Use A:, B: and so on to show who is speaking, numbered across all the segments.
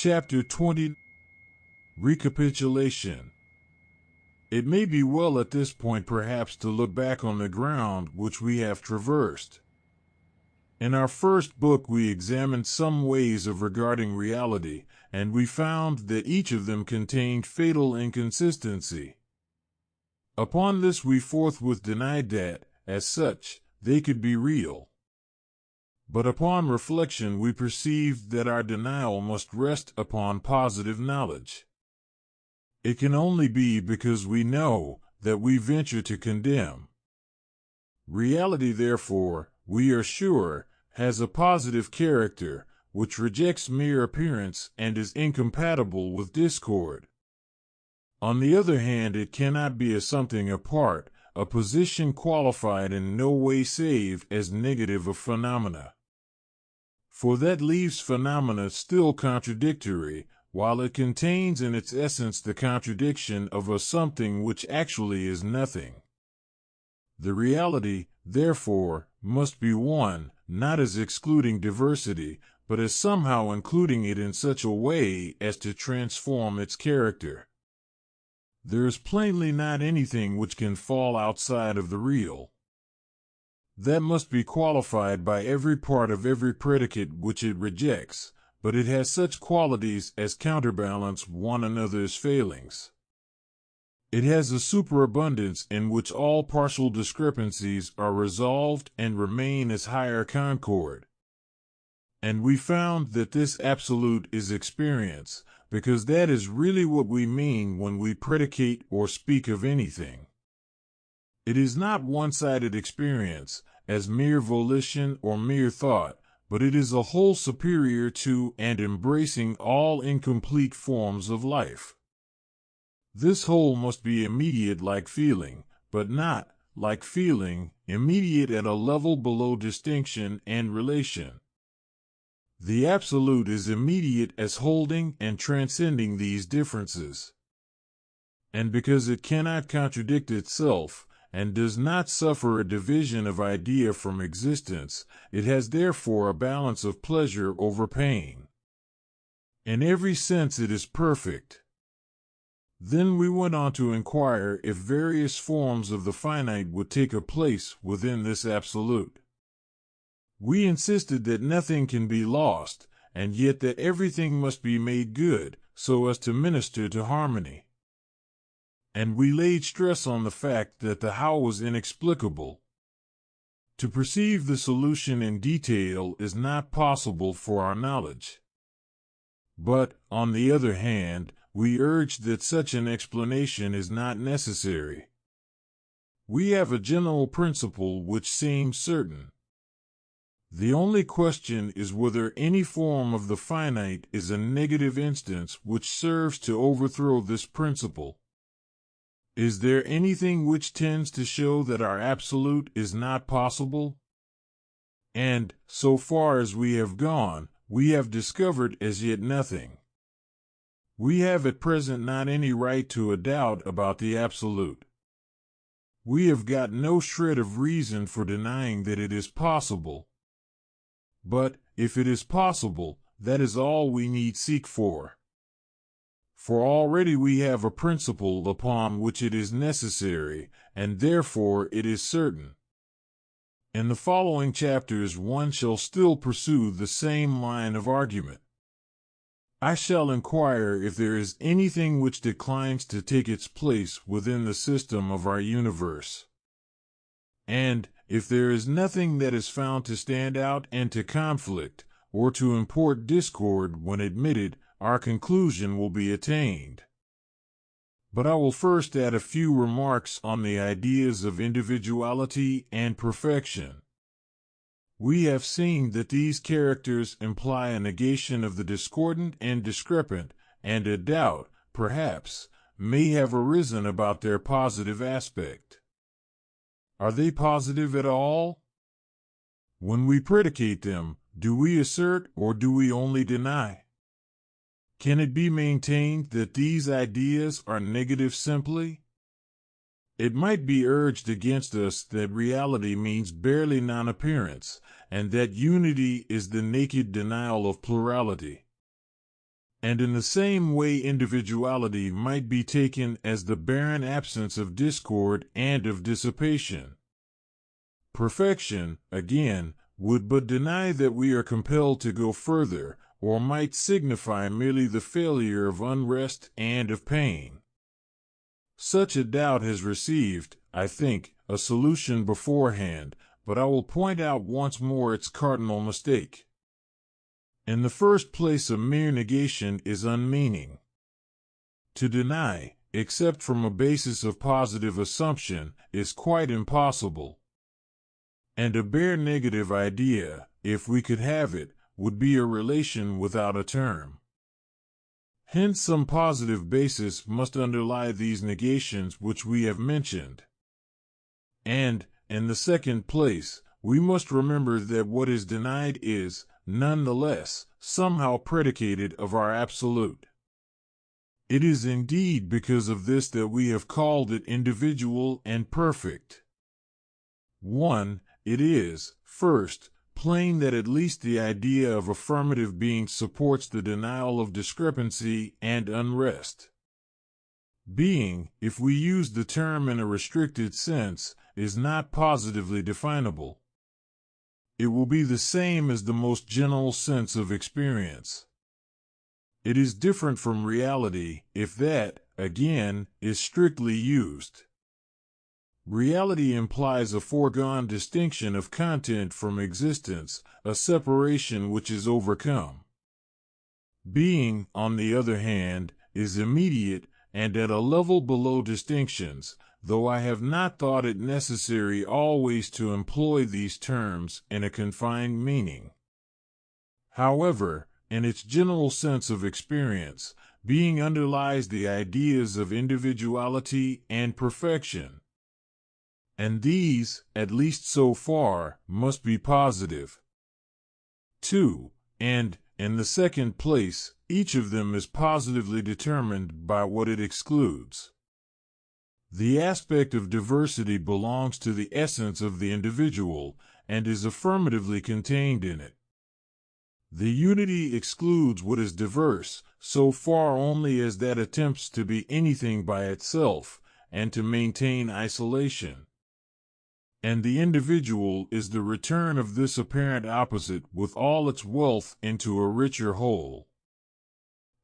A: Chapter 20 Recapitulation. It may be well at this point perhaps to look back on the ground which we have traversed. In our first book we examined some ways of regarding reality, and we found that each of them contained fatal inconsistency. Upon this we forthwith denied that, as such, they could be real. But upon reflection we perceived that our denial must rest upon positive knowledge. It can only be because we know that we venture to condemn. Reality, therefore, we are sure, has a positive character, which rejects mere appearance and is incompatible with discord. On the other hand, it cannot be a something apart, a position qualified in no way save as negative of phenomena. For that leaves phenomena still contradictory, while it contains in its essence the contradiction of a something which actually is nothing. The reality, therefore, must be one, not as excluding diversity, but as somehow including it in such a way as to transform its character. There is plainly not anything which can fall outside of the real. That must be qualified by every part of every predicate which it rejects, but it has such qualities as counterbalance one another's failings. It has a superabundance in which all partial discrepancies are resolved and remain as higher concord. And we found that this absolute is experience, because that is really what we mean when we predicate or speak of anything. It is not one-sided experience, as mere volition or mere thought, but it is a whole superior to and embracing all incomplete forms of life. This whole must be immediate like feeling, but not, like feeling, immediate at a level below distinction and relation. The absolute is immediate as holding and transcending these differences. And because it cannot contradict itself, and does not suffer a division of idea from existence, it has therefore a balance of pleasure over pain. In every sense it is perfect. Then we went on to inquire if various forms of the finite would take a place within this absolute. We insisted that nothing can be lost, and yet that everything must be made good, so as to minister to harmony. And we laid stress on the fact that the how was inexplicable. To perceive the solution in detail is not possible for our knowledge. But, on the other hand, we urged that such an explanation is not necessary. We have a general principle which seems certain. The only question is whether any form of the finite is a negative instance which serves to overthrow this principle. Is there anything which tends to show that our absolute is not possible? And, so far as we have gone, we have discovered as yet nothing. We have at present not any right to a doubt about the absolute. We have got no shred of reason for denying that it is possible. But, if it is possible, that is all we need seek for. For already we have a principle upon which it is necessary, and therefore it is certain. In the following chapters one shall still pursue the same line of argument. I shall inquire if there is anything which declines to take its place within the system of our universe. And, if there is nothing that is found to stand out and to conflict, or to import discord when admitted, our conclusion will be attained. But I will first add a few remarks on the ideas of individuality and perfection. We have seen that these characters imply a negation of the discordant and discrepant, and a doubt, perhaps, may have arisen about their positive aspect. Are they positive at all? When we predicate them, do we assert or do we only deny? Can it be maintained that these ideas are negative simply? It might be urged against us that reality means barely non-appearance, and that unity is the naked denial of plurality. And in the same way, individuality might be taken as the barren absence of discord and of dissipation. Perfection, again, would but deny that we are compelled to go further, or might signify merely the failure of unrest and of pain. Such a doubt has received, I think, a solution beforehand, but I will point out once more its cardinal mistake. In the first place, a mere negation is unmeaning. To deny, except from a basis of positive assumption, is quite impossible. And a bare negative idea, if we could have it, would be a relation without a term. Hence some positive basis must underlie these negations which we have mentioned. And, in the second place, we must remember that what is denied is, none the less, somehow predicated of our absolute. It is indeed because of this that we have called it individual and perfect. 1. It is, first, plain that at least the idea of affirmative being supports the denial of discrepancy and unrest. Being, if we use the term in a restricted sense, is not positively definable. It will be the same as the most general sense of experience. It is different from reality, if that, again, is strictly used. Reality implies a foregone distinction of content from existence, a separation which is overcome. Being, on the other hand, is immediate and at a level below distinctions, though I have not thought it necessary always to employ these terms in a confined meaning. However, in its general sense of experience, being underlies the ideas of individuality and perfection. And these, at least so far, must be positive. 2. And, in the second place, each of them is positively determined by what it excludes. The aspect of diversity belongs to the essence of the individual, and is affirmatively contained in it. The unity excludes what is diverse, so far only as that attempts to be anything by itself, and to maintain isolation. And the individual is the return of this apparent opposite with all its wealth into a richer whole.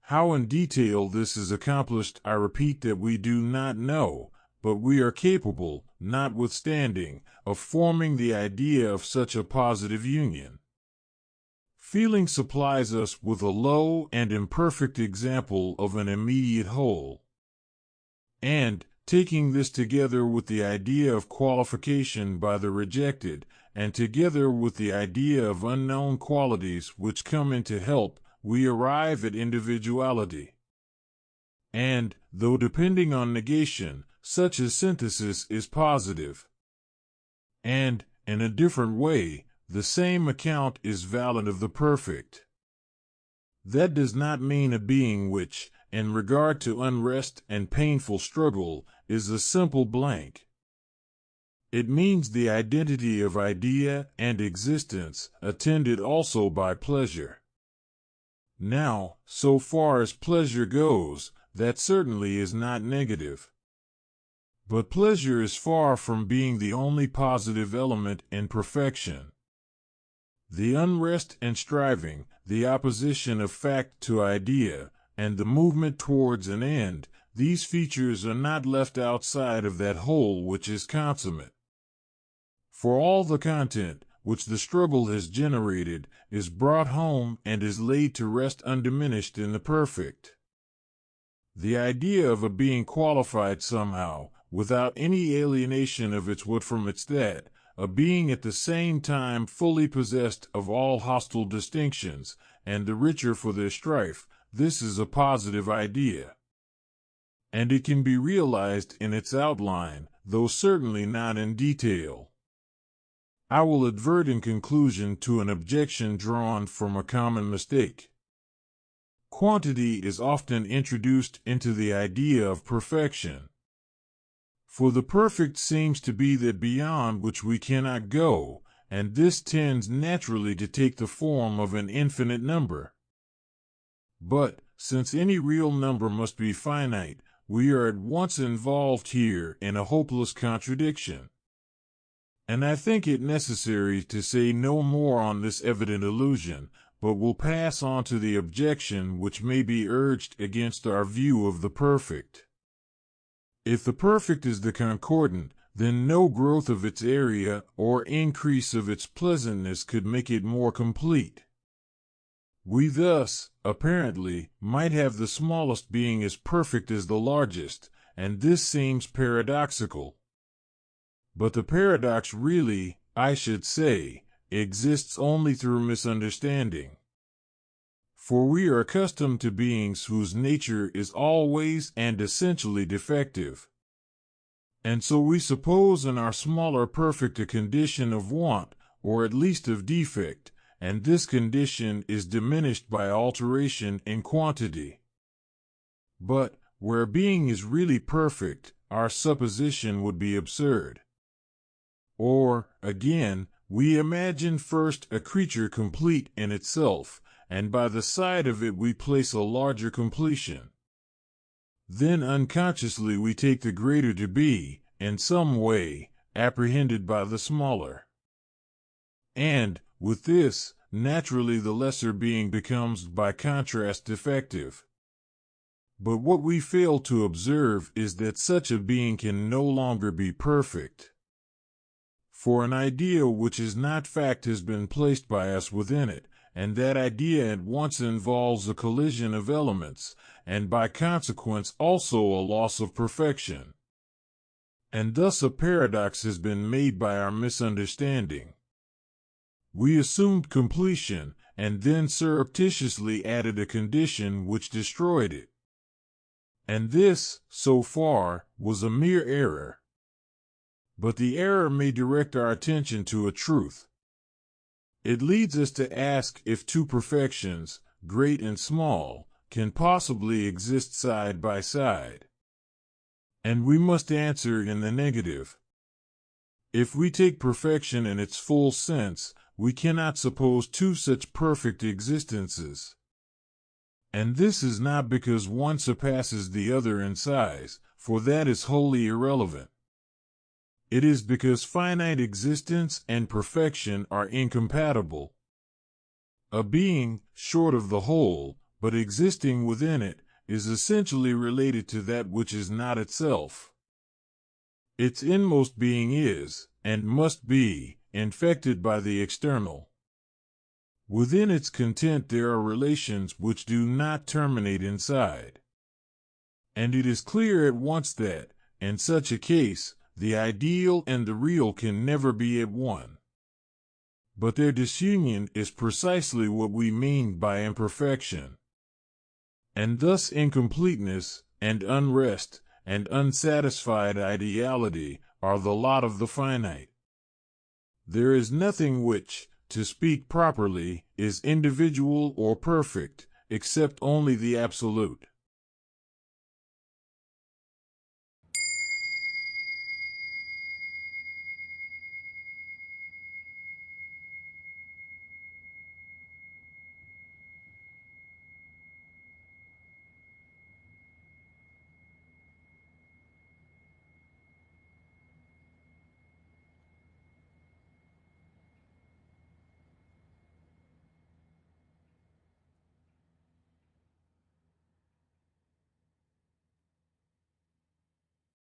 A: How in detail this is accomplished, I repeat that we do not know, but we are capable, notwithstanding, of forming the idea of such a positive union. Feeling supplies us with a low and imperfect example of an immediate whole. And, taking this together with the idea of qualification by the rejected, and together with the idea of unknown qualities which come in to help, we arrive at individuality. And, though depending on negation, such a synthesis is positive. And, in a different way, the same account is valid of the perfect. That does not mean a being which, in regard to unrest and painful struggle, is a simple blank. It means the identity of idea and existence, attended also by pleasure. Now, so far as pleasure goes, that certainly is not negative. But pleasure is far from being the only positive element in perfection. The unrest and striving, the opposition of fact to idea, and the movement towards an end, these features are not left outside of that whole which is consummate. For all the content, which the struggle has generated, is brought home and is laid to rest undiminished in the perfect. The idea of a being qualified somehow, without any alienation of its what from its that, a being at the same time fully possessed of all hostile distinctions, and the richer for their strife, this is a positive idea. And it can be realized in its outline, though certainly not in detail. I will advert in conclusion to an objection drawn from a common mistake. Quantity is often introduced into the idea of perfection. For the perfect seems to be that beyond which we cannot go, and this tends naturally to take the form of an infinite number. But, since any real number must be finite, we are at once involved here in a hopeless contradiction. And I think it necessary to say no more on this evident illusion, but will pass on to the objection which may be urged against our view of the perfect. If the perfect is the concordant, then no growth of its area or increase of its pleasantness could make it more complete. We thus, apparently, might have the smallest being as perfect as the largest, and this seems paradoxical. But the paradox really, I should say, exists only through misunderstanding. For we are accustomed to beings whose nature is always and essentially defective. And so we suppose in our smaller perfect a condition of want, or at least of defect, and this condition is diminished by alteration in quantity. But, where being is really perfect, our supposition would be absurd. Or, again, we imagine first a creature complete in itself, and by the side of it we place a larger completion. Then unconsciously we take the greater to be, in some way, apprehended by the smaller. And, with this, naturally the lesser being becomes by contrast defective. But what we fail to observe is that such a being can no longer be perfect. For an idea which is not fact has been placed by us within it, and that idea at once involves a collision of elements, and by consequence also a loss of perfection. And thus a paradox has been made by our misunderstanding. We assumed completion, and then surreptitiously added a condition which destroyed it. And this, so far, was a mere error. But the error may direct our attention to a truth. It leads us to ask if two perfections, great and small, can possibly exist side by side. And we must answer in the negative. If we take perfection in its full sense, we cannot suppose two such perfect existences. And this is not because one surpasses the other in size, for that is wholly irrelevant. It is because finite existence and perfection are incompatible. A being, short of the whole, but existing within it, is essentially related to that which is not itself. Its inmost being is, and must be, infected by the external. Within its content there are relations which do not terminate inside. And it is clear at once that, in such a case, the ideal and the real can never be at one. But their disunion is precisely what we mean by imperfection. And thus incompleteness, and unrest, and unsatisfied ideality are the lot of the finite. There is nothing which, to speak properly, is individual or perfect, except only the absolute.